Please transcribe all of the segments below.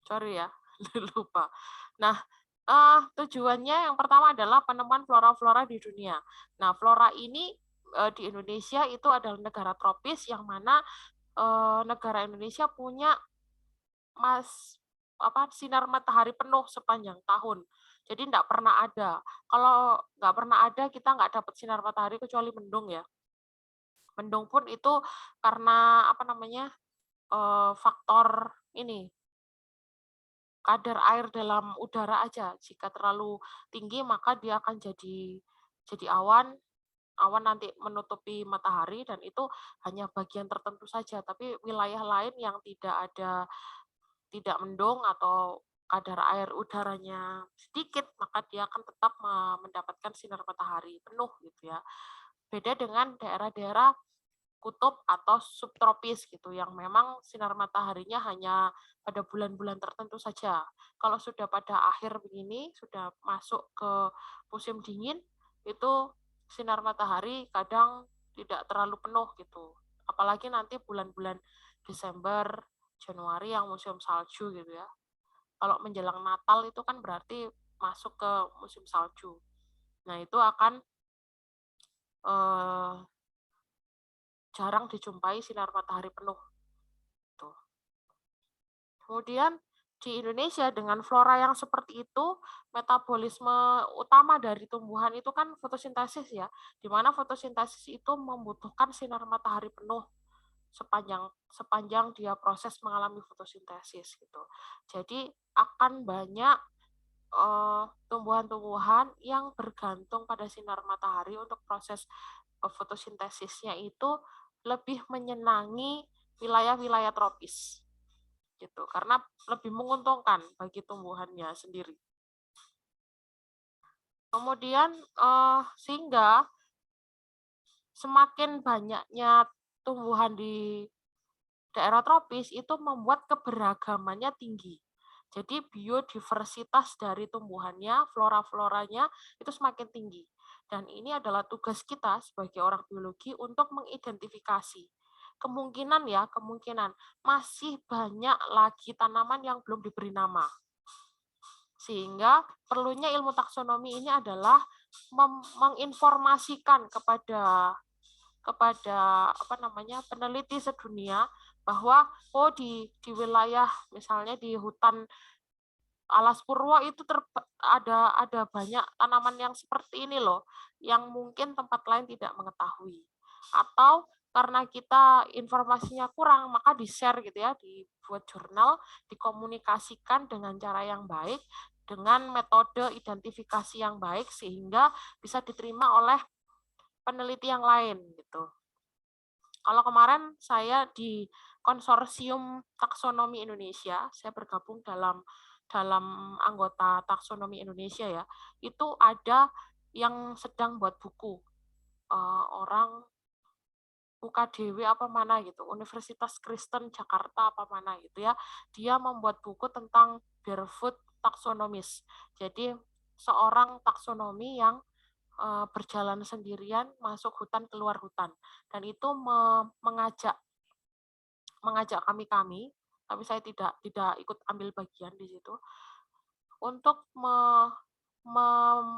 Sorry ya, lupa. Nah, tujuannya yang pertama adalah penemuan flora-flora di dunia. Nah, flora ini di Indonesia itu adalah negara tropis yang mana negara Indonesia punya sinar matahari penuh sepanjang tahun. Jadi nggak pernah ada. Kalau nggak pernah ada, kita nggak dapat sinar matahari kecuali mendung ya. Mendung pun itu karena apa namanya faktor ini kadar air dalam udara aja. Jika terlalu tinggi maka dia akan jadi awan. Awan nanti menutupi matahari dan itu hanya bagian tertentu saja. Tapi wilayah lain yang tidak mendung atau kadar air udaranya sedikit, maka dia akan tetap mendapatkan sinar matahari penuh gitu ya. Beda dengan daerah-daerah kutub atau subtropis gitu yang memang sinar mataharinya hanya pada bulan-bulan tertentu saja. Kalau sudah pada akhir begini, sudah masuk ke musim dingin, itu sinar matahari kadang tidak terlalu penuh gitu. Apalagi nanti bulan-bulan Desember, Januari yang musim salju gitu ya. Kalau menjelang Natal itu kan berarti masuk ke musim salju. Nah, itu akan eh, jarang dijumpai sinar matahari penuh. Tuh. Kemudian di Indonesia dengan flora yang seperti itu, metabolisme utama dari tumbuhan itu kan fotosintesis ya, di mana fotosintesis itu membutuhkan sinar matahari penuh sepanjang sepanjang dia proses mengalami fotosintesis gitu. Jadi akan banyak tumbuhan-tumbuhan yang bergantung pada sinar matahari untuk proses fotosintesisnya itu lebih menyenangi wilayah-wilayah tropis gitu karena lebih menguntungkan bagi tumbuhannya sendiri. Kemudian sehingga semakin banyaknya tumbuhan di daerah tropis itu membuat keberagamannya tinggi. Jadi biodiversitas dari tumbuhannya, flora-floranya itu semakin tinggi. Dan ini adalah tugas kita sebagai orang biologi untuk mengidentifikasi. Kemungkinan masih banyak lagi tanaman yang belum diberi nama. Sehingga perlunya ilmu taksonomi ini adalah menginformasikan kepada peneliti sedunia bahwa di wilayah misalnya di hutan Alas Purwo itu ada banyak tanaman yang seperti ini loh, yang mungkin tempat lain tidak mengetahui. Atau karena kita informasinya kurang, maka di-share gitu ya, dibuat jurnal, dikomunikasikan dengan cara yang baik, dengan metode identifikasi yang baik, sehingga bisa diterima oleh peneliti yang lain gitu. Kalau kemarin saya di konsorsium taksonomi Indonesia, saya bergabung dalam anggota taksonomi Indonesia ya, itu ada yang sedang buat buku orang UKDW apa mana gitu, Universitas Kristen Jakarta apa mana gitu ya, dia membuat buku tentang barefoot taksonomis. Jadi seorang taksonomi yang berjalan sendirian masuk hutan keluar hutan dan itu mengajak kami, tapi saya tidak ikut ambil bagian di situ untuk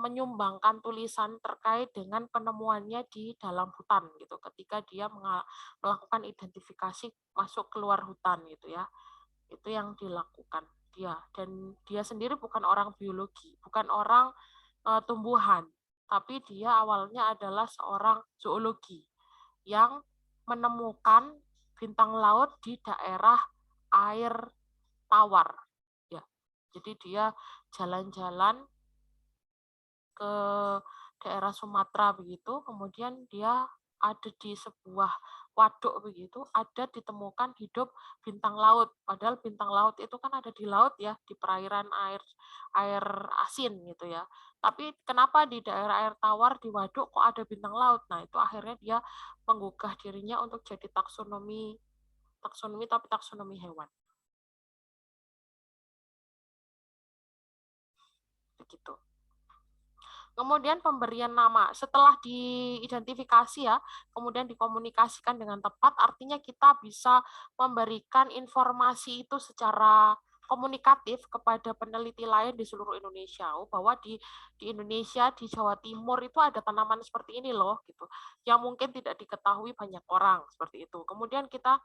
menyumbangkan tulisan terkait dengan penemuannya di dalam hutan gitu ketika dia melakukan identifikasi masuk keluar hutan gitu ya, itu yang dilakukan dia, dan dia sendiri bukan orang biologi, bukan orang tumbuhan, tapi dia awalnya adalah seorang zoologi yang menemukan bintang laut di daerah air tawar. Ya, jadi dia jalan-jalan ke daerah Sumatera begitu, kemudian dia ada di sebuah waduk begitu, ada ditemukan hidup bintang laut. Padahal bintang laut itu kan ada di laut ya, di perairan air asin gitu ya. Tapi kenapa di daerah air tawar di waduk kok ada bintang laut? Nah, itu akhirnya dia menggugah dirinya untuk jadi taksonomi tapi taksonomi hewan. Begitu. Kemudian pemberian nama, setelah diidentifikasi ya, kemudian dikomunikasikan dengan tepat, artinya kita bisa memberikan informasi itu secara komunikatif kepada peneliti lain di seluruh Indonesia, bahwa di Indonesia, di Jawa Timur itu ada tanaman seperti ini loh, gitu, yang mungkin tidak diketahui banyak orang, seperti itu. Kemudian kita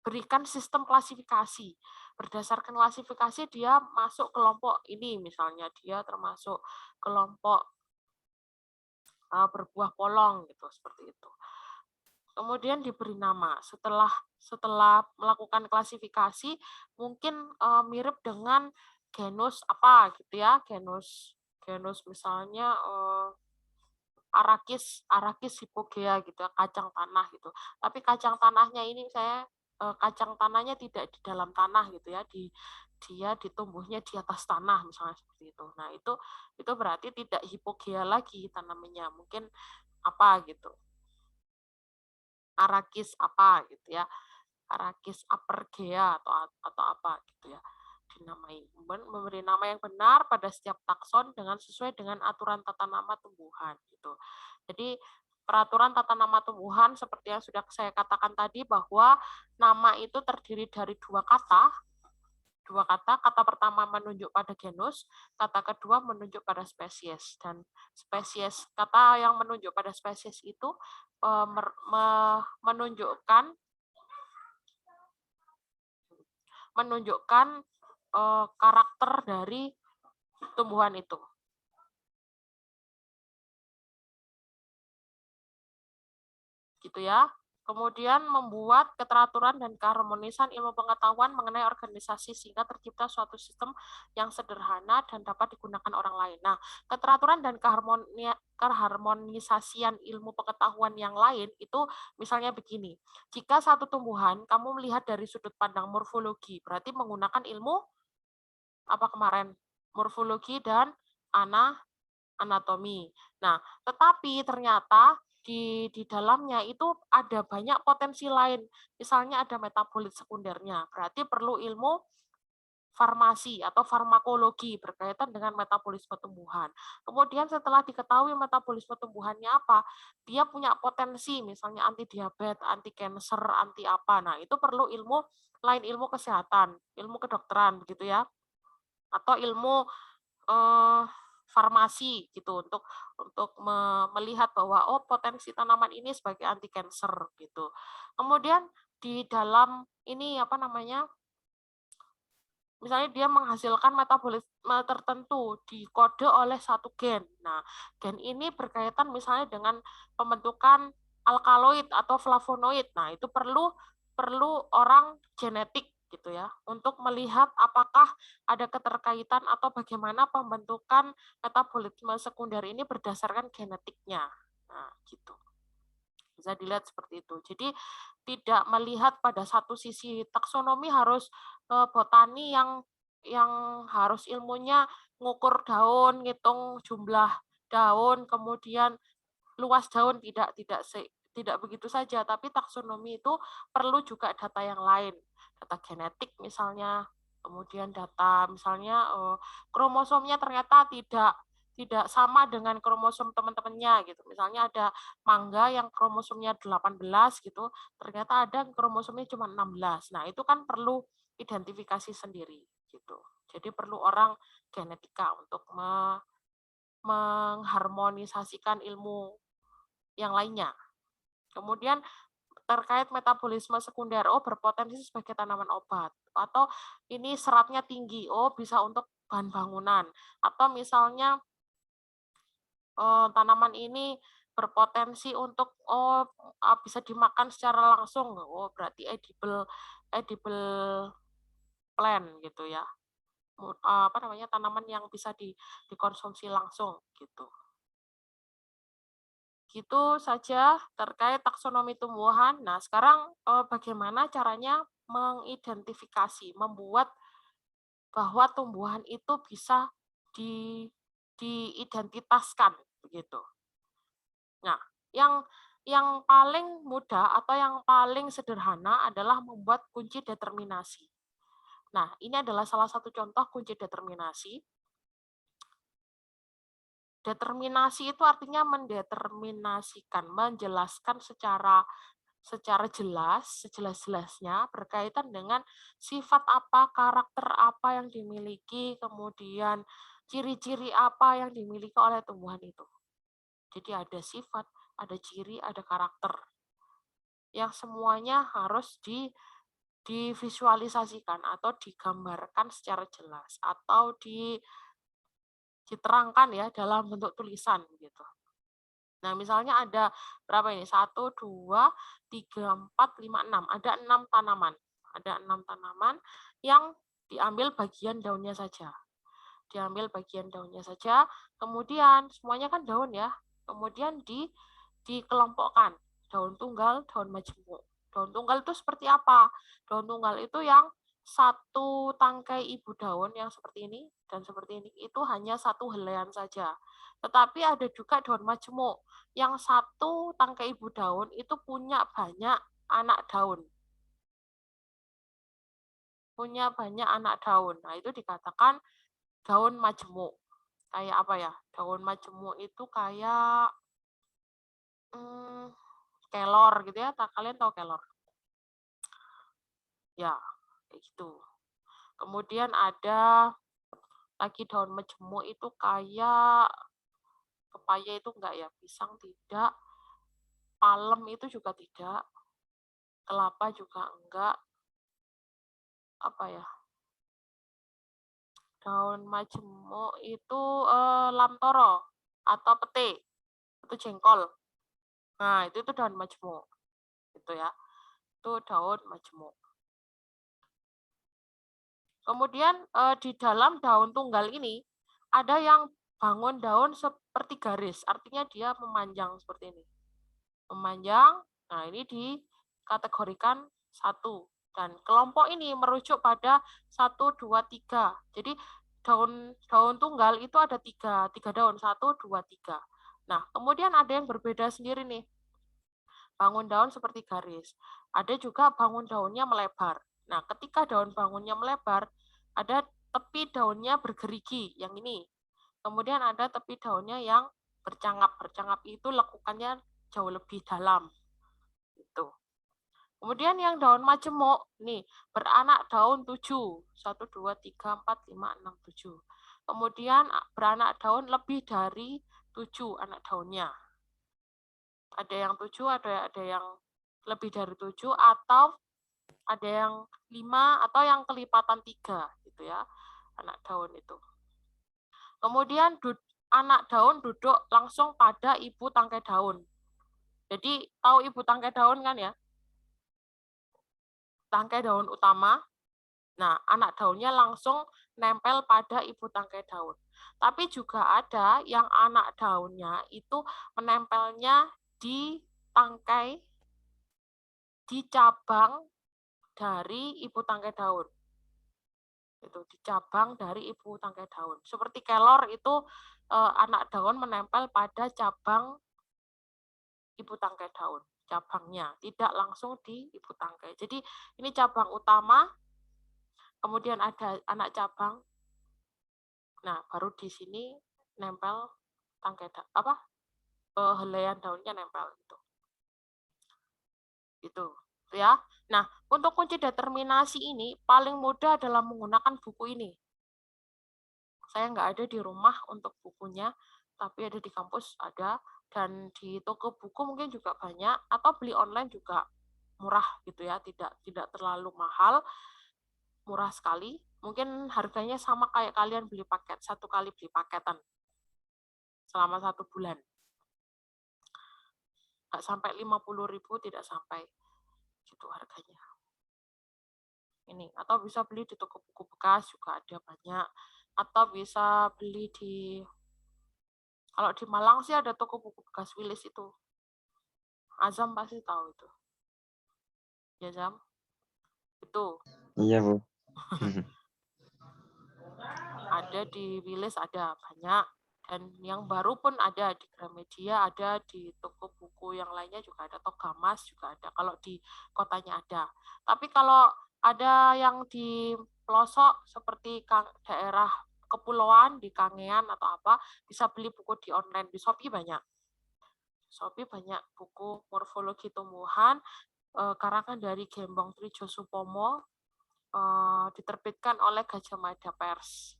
berikan sistem klasifikasi. Berdasarkan klasifikasi dia masuk kelompok ini, misalnya dia termasuk kelompok berbuah polong, gitu, seperti itu. Kemudian diberi nama. Setelah melakukan klasifikasi, mungkin mirip dengan genus apa, gitu ya, genus misalnya Arakis hypogea, gitu ya, kacang tanah gitu. Tapi kacang tanahnya ini kacang tanahnya tidak di dalam tanah, gitu ya, dia ditumbuhnya di atas tanah, misalnya seperti itu. Nah, itu berarti tidak hypogea lagi tanamannya, mungkin apa gitu, Arakis apa gitu ya, Arakis apergea atau apa gitu ya, dinamai. Memberi nama yang benar pada setiap takson sesuai dengan aturan tata nama tumbuhan gitu. Jadi peraturan tata nama tumbuhan seperti yang sudah saya katakan tadi, bahwa nama itu terdiri dari dua kata. Kata pertama menunjuk pada genus, kata kedua menunjuk pada spesies. Dan spesies, kata yang menunjuk pada spesies itu menunjukkan karakter dari tumbuhan itu. Gitu ya. Kemudian membuat keteraturan dan keharmonisan ilmu pengetahuan mengenai organisasi sehingga tercipta suatu sistem yang sederhana dan dapat digunakan orang lain. Nah, keteraturan dan keharmonisasian ilmu pengetahuan yang lain itu misalnya begini. Jika satu tumbuhan kamu melihat dari sudut pandang morfologi, berarti menggunakan ilmu apa kemarin? Morfologi dan anatomi. Nah, tetapi ternyata di dalamnya itu ada banyak potensi lain. Misalnya ada metabolit sekundernya, berarti perlu ilmu farmasi atau farmakologi berkaitan dengan metabolisme tumbuhan. Kemudian setelah diketahui metabolisme tumbuhannya apa, dia punya potensi misalnya anti diabetes, anti cancer, anti apa. Nah, itu perlu ilmu kesehatan, ilmu kedokteran begitu ya. Atau ilmu farmasi gitu untuk melihat bahwa potensi tanaman ini sebagai anti cancer gitu. Kemudian di dalam ini apa namanya? Misalnya dia menghasilkan metabolisme tertentu dikode oleh satu gen. Nah, gen ini berkaitan misalnya dengan pembentukan alkaloid atau flavonoid. Nah, itu perlu orang genetik gitu ya untuk melihat apakah ada keterkaitan atau bagaimana pembentukan metabolisme sekunder ini berdasarkan genetiknya. Nah, gitu. Bisa dilihat seperti itu. Jadi tidak melihat pada satu sisi. Taksonomi harus botani yang harus ilmunya ngukur daun, ngitung jumlah daun, kemudian luas daun, tidak begitu saja, tapi taksonomi itu perlu juga data yang lain, data genetik misalnya, kemudian data misalnya kromosomnya ternyata tidak sama dengan kromosom teman-temannya gitu. Misalnya ada mangga yang kromosomnya 18 gitu, ternyata ada kromosomnya cuma 16. Nah, itu kan perlu identifikasi sendiri gitu. Jadi perlu orang genetika untuk mengharmonisasikan ilmu yang lainnya. Kemudian terkait metabolisme sekunder, berpotensi sebagai tanaman obat, atau ini seratnya tinggi, bisa untuk bahan bangunan, atau misalnya tanaman ini berpotensi untuk bisa dimakan secara langsung, berarti edible plant gitu ya, apa namanya, tanaman yang bisa dikonsumsi langsung gitu. Gitu saja terkait taksonomi tumbuhan. Nah, sekarang bagaimana caranya mengidentifikasi, membuat bahwa tumbuhan itu bisa diidentitaskan begitu. Nah, yang paling mudah atau yang paling sederhana adalah membuat kunci determinasi. Nah, ini adalah salah satu contoh kunci determinasi. Determinasi itu artinya mendeterminasikan, menjelaskan secara secara jelas, sejelas-jelasnya berkaitan dengan sifat apa, karakter apa yang dimiliki, kemudian ciri-ciri apa yang dimiliki oleh tumbuhan itu. Jadi ada sifat, ada ciri, ada karakter yang semuanya harus divisualisasikan atau digambarkan secara jelas atau diterangkan ya dalam bentuk tulisan gitu. Nah, misalnya ada berapa ini? 1, 2, 3, 4, 5, 6. Ada 6 tanaman. Ada 6 tanaman yang diambil bagian daunnya saja. Diambil bagian daunnya saja, kemudian semuanya kan daun ya. Kemudian dikelompokkan. Daun tunggal, daun majemuk. Daun tunggal itu seperti apa? Daun tunggal itu yang satu tangkai ibu daun yang seperti ini dan seperti ini itu hanya satu helaian saja. Tetapi ada juga daun majemuk yang satu tangkai ibu daun itu punya banyak anak daun. Punya banyak anak daun. Nah, itu dikatakan daun majemuk. Kayak apa ya? Daun majemuk itu kayak kelor gitu ya. Kalian tahu kelor? Ya, kayak gitu. Kemudian ada lagi daun majemuk itu kayak pepaya itu enggak ya, pisang tidak, palem itu juga tidak, kelapa juga enggak, apa ya? Daun majemuk itu lamtoro atau pete, itu jengkol. Nah, itu daun majemuk. Gitu ya. Itu daun majemuk. Kemudian di dalam daun tunggal ini ada yang bangun daun seperti garis, artinya dia memanjang seperti ini. Memanjang, nah ini dikategorikan satu. Dan kelompok ini merujuk pada 1, 2, 3. Jadi daun tunggal itu ada tiga daun, 1, 2, 3. Nah, kemudian ada yang berbeda sendiri nih. Bangun daun seperti garis. Ada juga bangun daunnya melebar. Nah, ketika daun bangunnya melebar, ada tepi daunnya bergerigi, yang ini. Kemudian ada tepi daunnya yang bercangap. Bercangap itu lekukannya jauh lebih dalam. Itu. Kemudian yang daun majemuk, nih, beranak daun 7. 1, 2, 3, 4, 5, 6, 7. Kemudian beranak daun lebih dari 7 anak daunnya. Ada yang 7, ada yang lebih dari 7, atau ada yang 5, atau yang kelipatan 3, gitu ya, anak daun itu. Kemudian anak daun duduk langsung pada ibu tangkai daun. Jadi tahu ibu tangkai daun kan ya? Tangkai daun utama. Nah, anak daunnya langsung nempel pada ibu tangkai daun. Tapi juga ada yang anak daunnya itu menempelnya di tangkai, di cabang dari ibu tangkai daun. Itu di cabang dari ibu tangkai daun. Seperti kelor itu anak daun menempel pada cabang ibu tangkai daun, cabangnya, tidak langsung di ibu tangkai. Jadi ini cabang utama, kemudian ada anak cabang. Nah, baru di sini nempel tangkai helaian daunnya nempel gitu. Gitu, ya. Nah, untuk kunci determinasi ini paling mudah adalah menggunakan buku ini. Saya nggak ada di rumah untuk bukunya, tapi ada di kampus ada, dan di toko buku mungkin juga banyak, atau beli online juga murah gitu ya, tidak terlalu mahal, murah sekali. Mungkin harganya sama kayak kalian beli paket, satu kali beli paketan selama 1 bulan. Nggak sampai 50.000, tidak sampai gitu harganya. Ini, atau bisa beli di toko buku bekas juga ada banyak, atau bisa beli kalau di Malang sih ada toko buku bekas Wilis itu. Azam pasti tahu itu. Ya, Zam? Itu. Iya, Bu. Ada di Wilis ada banyak. Dan yang baru pun ada di Gramedia, ada di toko buku yang lainnya juga ada, Togamas juga ada, kalau di kotanya ada. Tapi kalau ada yang di pelosok seperti daerah kepulauan, di Kangean atau apa, bisa beli buku di online, di Shopee banyak. Shopee banyak buku morfologi tumbuhan, karangan dari Gembong Trijosupomo, diterbitkan oleh Gajah Mada Pers.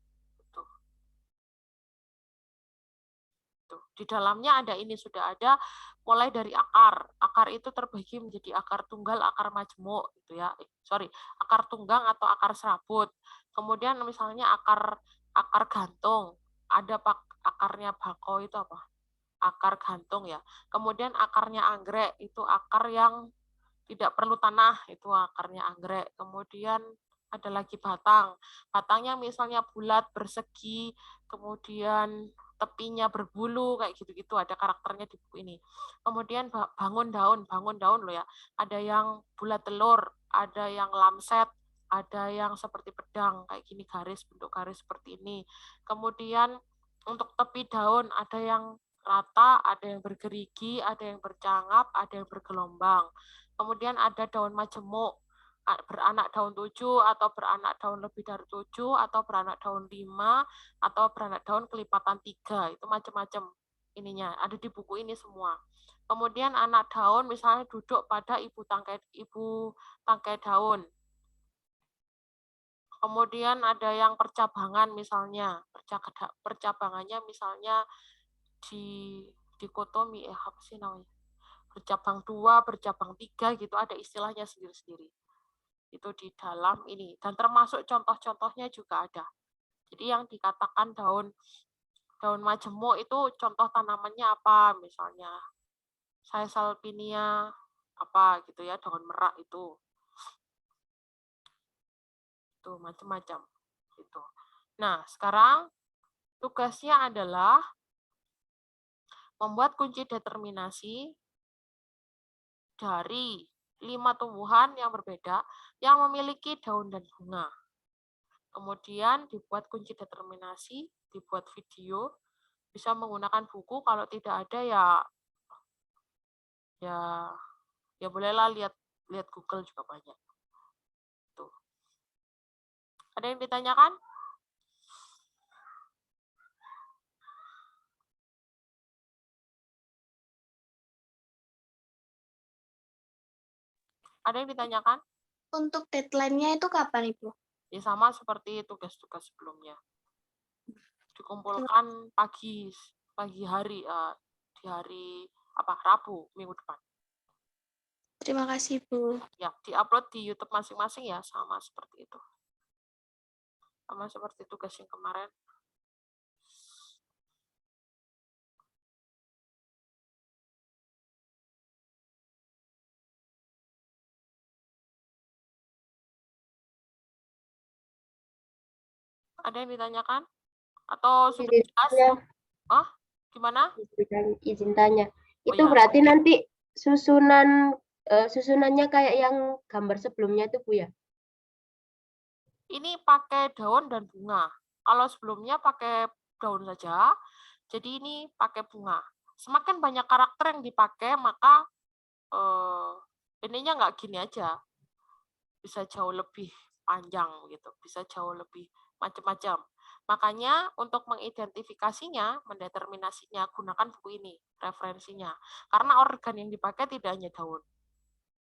Di dalamnya ada ini sudah ada mulai dari akar. Akar itu terbagi menjadi akar tunggal, akar majemuk gitu ya. Akar tunggang atau akar serabut. Kemudian misalnya akar gantung. Ada akarnya bako itu apa? Akar gantung ya. Kemudian akarnya anggrek itu akar yang tidak perlu tanah, itu akarnya anggrek. Kemudian ada lagi batang. Batangnya misalnya bulat, bersegi, kemudian tepinya berbulu, kayak gitu-gitu, ada karakternya di buku ini. Kemudian bangun daun loh ya. Ada yang bulat telur, ada yang lamset, ada yang seperti pedang, kayak gini bentuk garis seperti ini. Kemudian untuk tepi daun ada yang rata, ada yang bergerigi, ada yang bercangap, ada yang bergelombang. Kemudian ada daun majemuk, beranak daun 7 atau beranak daun lebih dari 7 atau beranak daun 5 atau beranak daun kelipatan 3, itu macam-macam ininya, ada di buku ini semua. Kemudian anak daun misalnya duduk pada ibu tangkai daun. Kemudian ada yang percabangan misalnya, percabangannya misalnya di dikotomi apa sih namanya? Bercabang 2, bercabang 3 gitu, ada istilahnya sendiri-sendiri. Itu di dalam ini, dan termasuk contoh-contohnya juga ada. Jadi yang dikatakan daun majemuk itu contoh tanamannya apa, misalnya Caesalpinia apa gitu ya, daun merak itu macam-macam gitu. Nah, sekarang tugasnya adalah membuat kunci determinasi dari 5 tumbuhan yang berbeda yang memiliki daun dan bunga. Kemudian dibuat kunci determinasi, dibuat video, bisa menggunakan buku, kalau tidak ada ya bolehlah lihat Google juga banyak. Tuh. Ada yang ditanyakan? Ada yang ditanyakan? Untuk deadline-nya itu kapan, Ibu? Ya sama seperti tugas-tugas sebelumnya. Dikumpulkan pagi hari di hari Rabu minggu depan. Terima kasih, Bu. Ya, diupload di YouTube masing-masing ya, sama seperti itu. Sama seperti tugas yang kemarin. Ada yang ditanyakan? Atau sudah jelas? Gimana? Izin tanya. Oh, Itu ya. berarti nanti susunannya kayak yang gambar sebelumnya itu, Bu ya? Ini pakai daun dan bunga. Kalau sebelumnya pakai daun saja, jadi ini pakai bunga. Semakin banyak karakter yang dipakai, maka ininya nggak gini aja. Bisa jauh lebih panjang gitu, bisa jauh lebih macam-macam. Makanya untuk mengidentifikasinya, mendeterminasinya, gunakan buku ini, referensinya. Karena organ yang dipakai tidak hanya daun,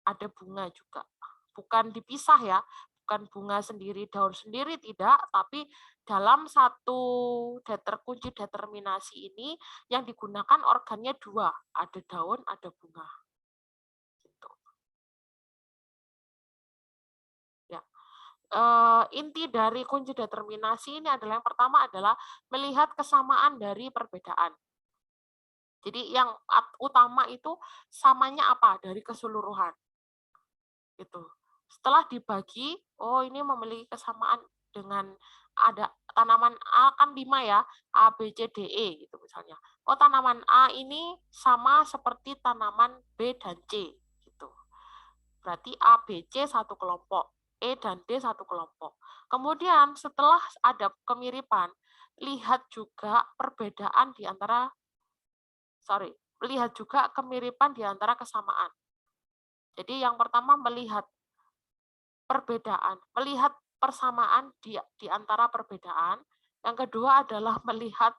ada bunga juga. Bukan dipisah ya, bukan bunga sendiri, daun sendiri, tidak, tapi dalam satu kunci determinasi ini yang digunakan organnya 2, ada daun, ada bunga. Gitu. Ya. Inti dari kunci determinasi ini adalah yang pertama adalah melihat kesamaan dari perbedaan. Jadi yang utama itu samanya apa dari keseluruhan. Gitu. Setelah dibagi, oh ini memiliki kesamaan dengan ada tanaman A kan 5 ya, A, B, C, D, E gitu misalnya. Oh tanaman A ini sama seperti tanaman B dan C gitu. Berarti A, B, C satu kelompok, E dan D satu kelompok. Kemudian setelah ada kemiripan, lihat juga perbedaan di antara lihat juga kemiripan di antara kesamaan. Jadi yang pertama melihat perbedaan, melihat persamaan di antara perbedaan. Yang kedua adalah melihat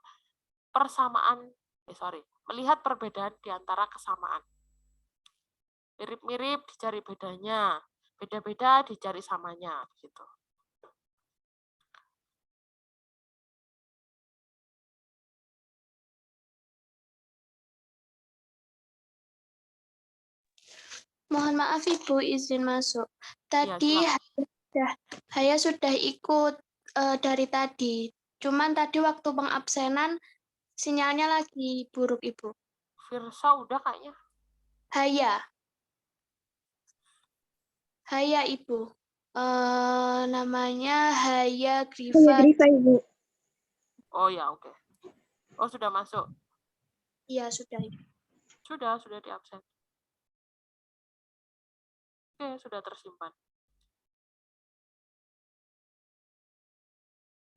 melihat perbedaan di antara kesamaan. Mirip-mirip dicari bedanya, beda-beda dicari samanya gitu. Mohon maaf Ibu, izin masuk. Ya, Tadi silakan. Haya sudah ikut dari tadi. Cuman tadi waktu pengabsenan sinyalnya lagi buruk Ibu. Firsa udah kayaknya. Haya Ibu. Namanya Haya Haya Grifa. Grifa, Ibu. Oh ya, oke. Oh, sudah masuk. Iya, sudah Ibu. Sudah di absen. Oke, sudah tersimpan.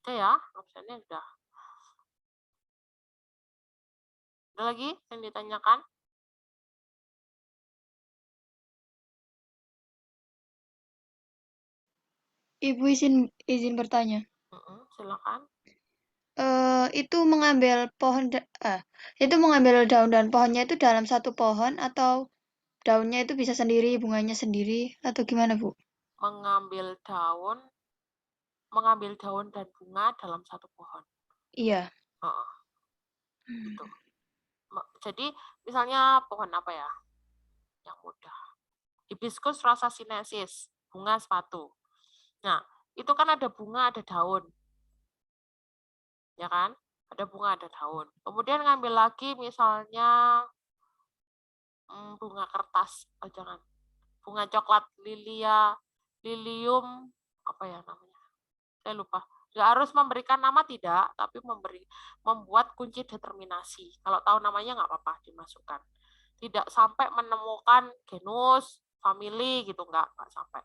Oke ya, absennya sudah. Ada lagi yang ditanyakan? Ibu izin bertanya. Silakan. Itu mengambil daun dan pohonnya itu dalam satu pohon atau daunnya itu bisa sendiri, bunganya sendiri atau gimana, Bu? Mengambil daun dan bunga dalam satu pohon. Iya. Gitu. Jadi misalnya pohon apa ya? Yang mudah. Hibiscus rasa sinensis, bunga sepatu. Nah, itu kan ada bunga, ada daun. Ya kan? Ada bunga, ada daun. Kemudian ngambil lagi misalnya bunga kertas, jangan. Bunga coklat, lilium, apa ya namanya? Saya lupa. Nggak harus memberikan nama tidak, tapi membuat kunci determinasi. Kalau tahu namanya nggak apa-apa dimasukkan. Tidak sampai menemukan genus, family gitu, nggak sampai.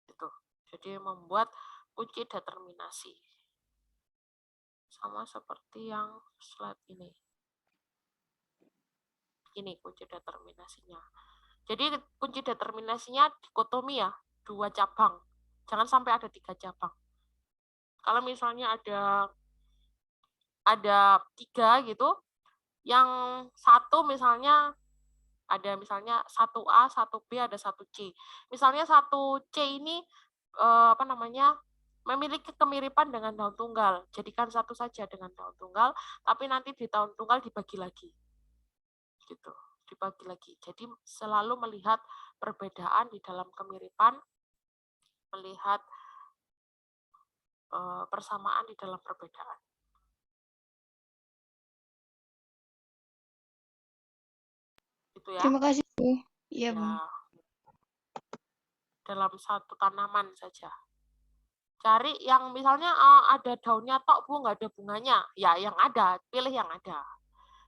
Gitu. Jadi membuat kunci determinasi. Sama seperti yang slide ini. Ini kunci determinasinya. Jadi kunci determinasinya dikotomi ya, 2 cabang. Jangan sampai ada 3 cabang. Kalau misalnya ada 3 gitu, yang satu misalnya ada misalnya 1A, 1B, ada 1C. Misalnya 1C ini memiliki kemiripan dengan daun tunggal. Jadikan satu saja dengan daun tunggal, tapi nanti di daun tunggal dibagi lagi. Gitu, dibagi lagi. Jadi selalu melihat perbedaan di dalam kemiripan, melihat persamaan di dalam perbedaan. Gitu ya. Terima kasih, Bu. Iya, Bu. Ya, dalam satu tanaman saja. Cari yang misalnya ada daunnya tok, Bu, nggak ada bunganya. Ya, yang ada, pilih yang ada.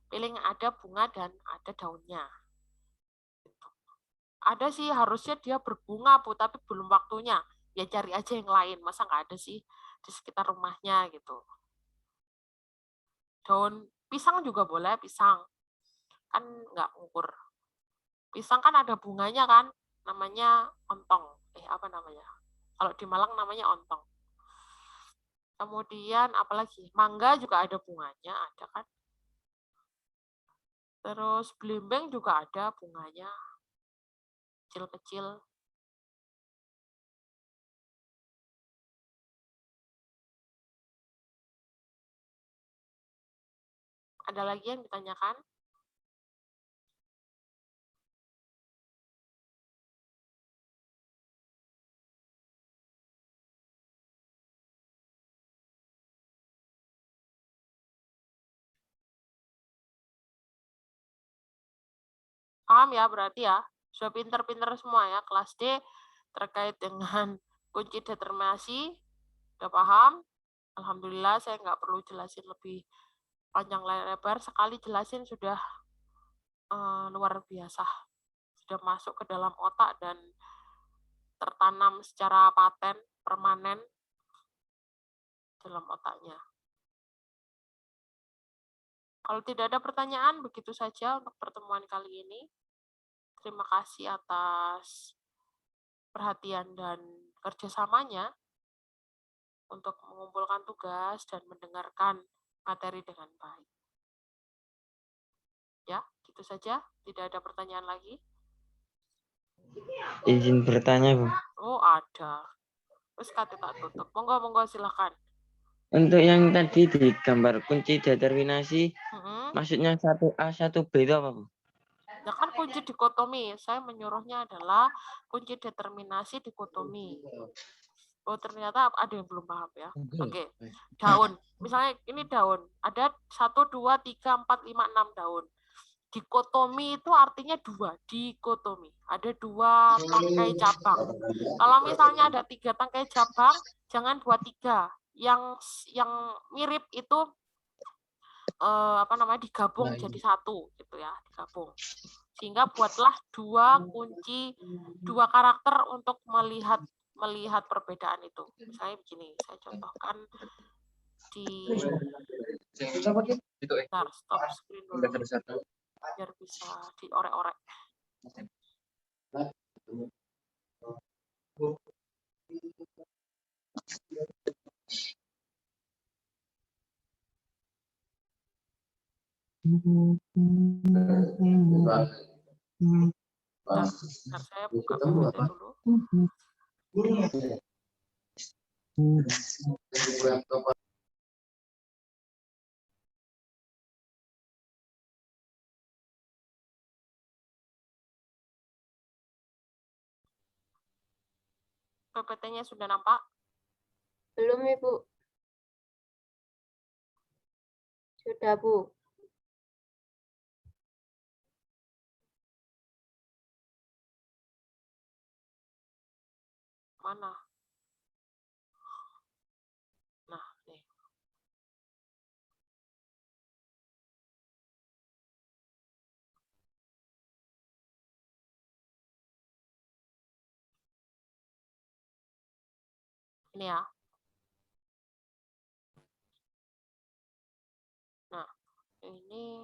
Pilih yang ada bunga dan ada daunnya. Gitu. Ada sih, harusnya dia berbunga, Bu, tapi belum waktunya. Ya cari aja yang lain, masa nggak ada sih di sekitar rumahnya gitu. Daun pisang juga boleh, pisang. Kan nggak ngukur. Pisang kan ada bunganya kan, namanya ontong. Apa namanya? Kalau di Malang namanya ontong. Kemudian apalagi? Mangga juga ada bunganya, ada kan? Terus belimbing juga ada bunganya, kecil-kecil. Ada lagi yang ditanyakan? Paham ya berarti ya? Sudah pinter-pinter semua ya, kelas D terkait dengan kunci determinasi. Sudah paham? Alhamdulillah saya nggak perlu jelasin lebih panjang lebar. Sekali jelasin sudah luar biasa. Sudah masuk ke dalam otak dan tertanam secara paten, permanen dalam otaknya. Kalau tidak ada pertanyaan, begitu saja untuk pertemuan kali ini. Terima kasih atas perhatian dan kerjasamanya untuk mengumpulkan tugas dan mendengarkan materi dengan baik. Ya. Gitu saja, tidak ada pertanyaan lagi. Izin bertanya, Bu. Oh, ada. Terus kata tak tutup. Monggo, silakan. Untuk yang tadi di gambar kunci determinasi, Mm-mm. maksudnya 1A, 1B itu apa, Bu? Nah, kan kunci dikotomi. Saya menyuruhnya adalah kunci determinasi dikotomi. Oh, ternyata ada yang belum paham ya. Oke. Daun. Misalnya ini daun. Ada 1, 2, 3, 4, 5, 6 daun. Dikotomi itu artinya dua. Dikotomi. Ada 2 tangkai cabang. Kalau misalnya ada 3 tangkai cabang, jangan buat 3. Yang mirip itu digabung jadi 1 gitu ya, digabung. Sehingga buatlah 2 kunci, 2 karakter untuk melihat perbedaan itu. Misalnya begini, saya contohkan di bentar, stop screen dulu biar bisa diorek-orek. Bentar saya buka PPT dulu. PPT-nya sudah nampak? Belum, Ibu. Sudah, Bu. Mana? Nah, nih. Ini ya. Nah, ini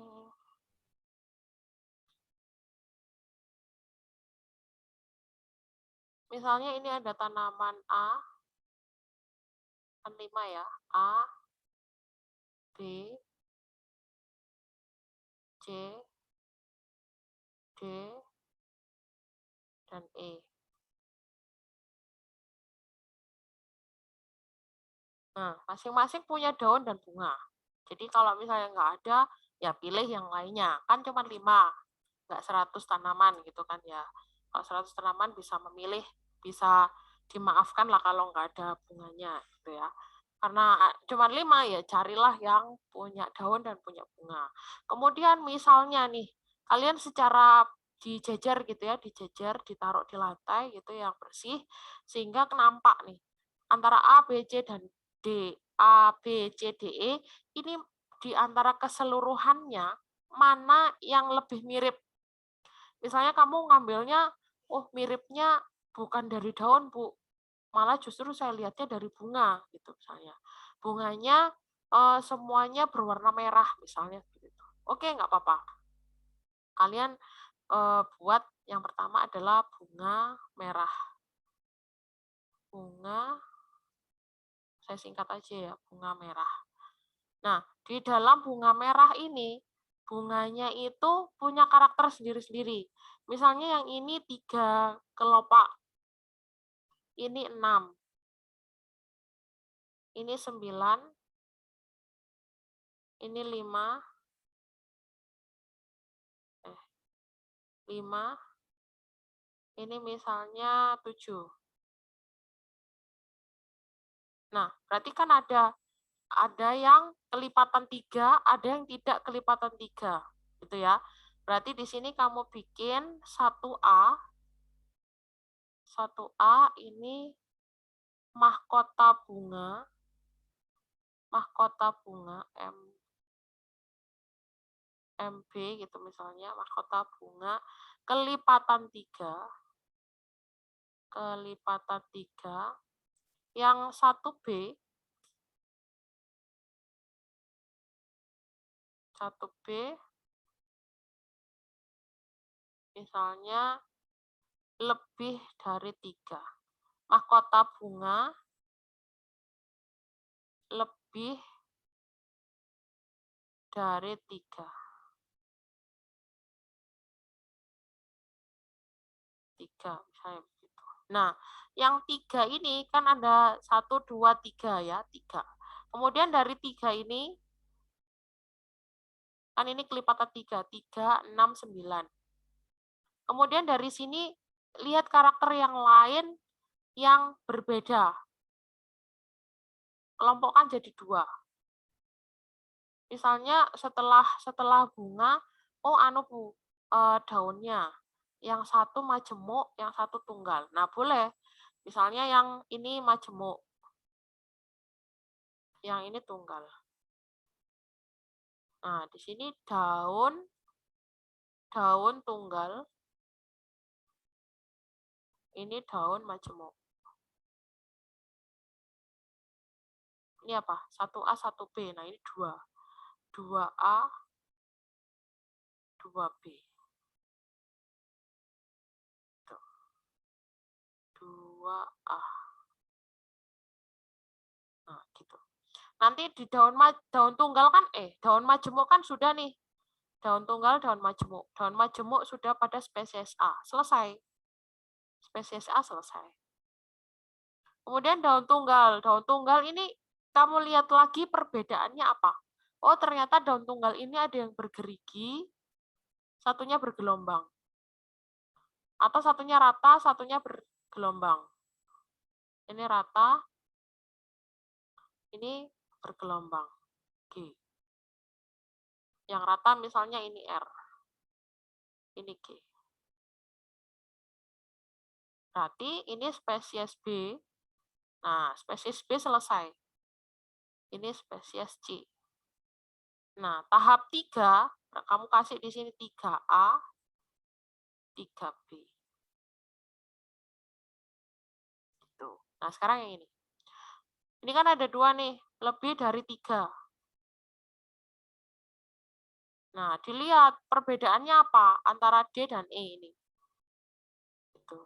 misalnya ini ada tanaman A, kan 5 ya. A, B, C, D, dan E. Nah, masing-masing punya daun dan bunga. Jadi kalau misalnya nggak ada, ya pilih yang lainnya. Kan cuma 5, nggak 100 tanaman gitu kan ya. Kalau 100 tanaman bisa memilih, bisa dimaafkan lah kalau nggak ada bunganya gitu ya. Karena cuma 5 ya carilah yang punya daun dan punya bunga. Kemudian misalnya nih, kalian secara dijejer gitu ya, dijejer, ditaruh di lantai gitu yang bersih, sehingga nampak nih antara A, B, C, dan D, A, B, C, D, E, ini di antara keseluruhannya mana yang lebih mirip. Misalnya kamu ngambilnya, oh miripnya bukan dari daun, Bu. Malah justru saya lihatnya dari bunga gitu misalnya. Bunganya semuanya berwarna merah misalnya gitu. Oke, nggak apa-apa. Kalian buat yang pertama adalah bunga merah. Bunga, saya singkat aja ya, bunga merah. Nah, di dalam bunga merah ini, bunganya itu punya karakter sendiri-sendiri. Misalnya yang ini 3 kelopak, ini 6, ini 9, ini 5, 5, ini misalnya 7. Nah, berarti kan ada yang kelipatan 3, ada yang tidak kelipatan 3, gitu ya. Berarti di sini kamu bikin 1A. 1A ini mahkota bunga MB gitu misalnya, mahkota bunga kelipatan 3, yang 1B misalnya lebih dari 3. Mahkota bunga lebih dari 3. 3, misalnya begitu. Nah, yang 3 ini kan ada 1, 2, 3 ya, 3. Kemudian dari 3 ini, kan ini kelipatan 3, 3, 6, 9. Kemudian dari sini, lihat karakter yang lain yang berbeda. Kelompokkan jadi 2. Misalnya setelah bunga, oh anu Bu, daunnya. Yang satu majemuk, yang satu tunggal. Nah, boleh. Misalnya yang ini majemuk. Yang ini tunggal. Nah, di sini daun tunggal. Ini daun majemuk. Ini apa? 1A, 1B. Nah, ini 2. 2A, 2B. 2A. Nah, gitu. Nanti di daun tunggal kan, daun majemuk kan sudah nih. Daun tunggal, daun majemuk. Daun majemuk sudah pada spesies A. Selesai. Spesies A selesai. Kemudian daun tunggal. Daun tunggal ini kamu lihat lagi perbedaannya apa? Oh, ternyata daun tunggal ini ada yang bergerigi, satunya bergelombang. Atau satunya rata, satunya bergelombang. Ini rata, ini bergelombang. G. Yang rata misalnya ini R. Ini G. Berarti ini spesies B. Nah, spesies B selesai. Ini spesies C. Nah, tahap 3, kamu kasih di sini 3A, 3B. Gitu. Nah, sekarang yang ini. Ini kan ada 2 nih, lebih dari 3. Nah, dilihat perbedaannya apa antara D dan E ini. Gitu.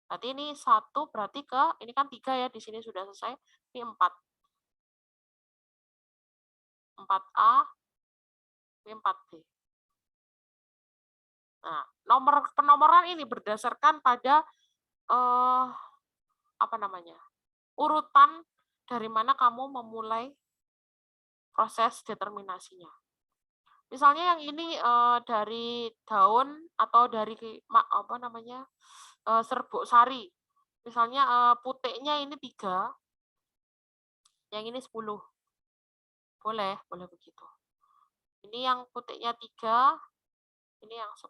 Berarti ini 1 berarti ini kan 3 ya, di sini sudah selesai. Ini 4. 4A, ini 4B. Nah, penomoran ini berdasarkan pada urutan dari mana kamu memulai proses determinasinya. Misalnya yang ini dari daun atau dari serbuk sari. Misalnya puteknya ini 3, yang ini 10. Boleh begitu. Ini yang puteknya 3, ini yang 10.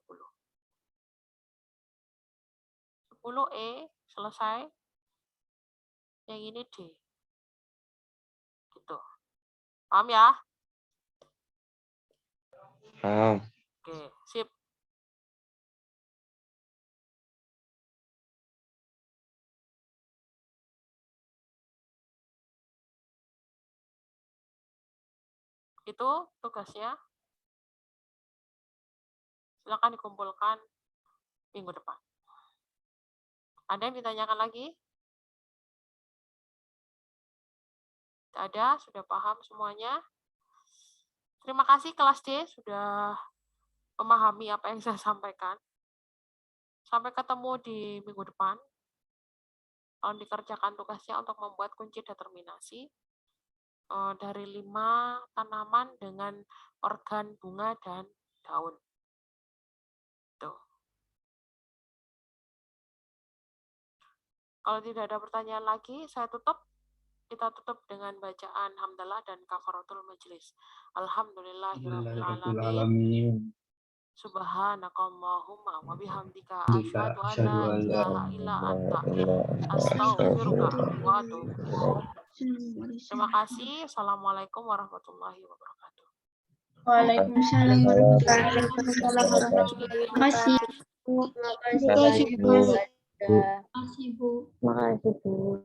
10E selesai. Yang ini D. Gitu. Paham ya? Paham. Oke, sip. Itu tugasnya. Silakan dikumpulkan minggu depan. Ada yang ditanyakan lagi? Tidak ada, sudah paham semuanya. Terima kasih kelas D sudah memahami apa yang saya sampaikan. Sampai ketemu di minggu depan. Tolong dikerjakan tugasnya untuk membuat kunci determinasi dari 5 tanaman dengan organ bunga dan daun. Tuh. Kalau tidak ada pertanyaan lagi, saya tutup. Kita tutup dengan bacaan hamdalah dan kafaratul majelis. Alhamdulillahirrahmanirrahim. Subhanakallahumma wa bihamdika asyhadu an la ilaha illa anta astaghfiruka wa atubu ilaik. Terima kasih. Assalamualaikum warahmatullahi wabarakatuh. Waalaikumsalam warahmatullahi wabarakatuh. Terima kasih. Terima kasih Bu. Terima kasih, Bu. Makasih, Bu.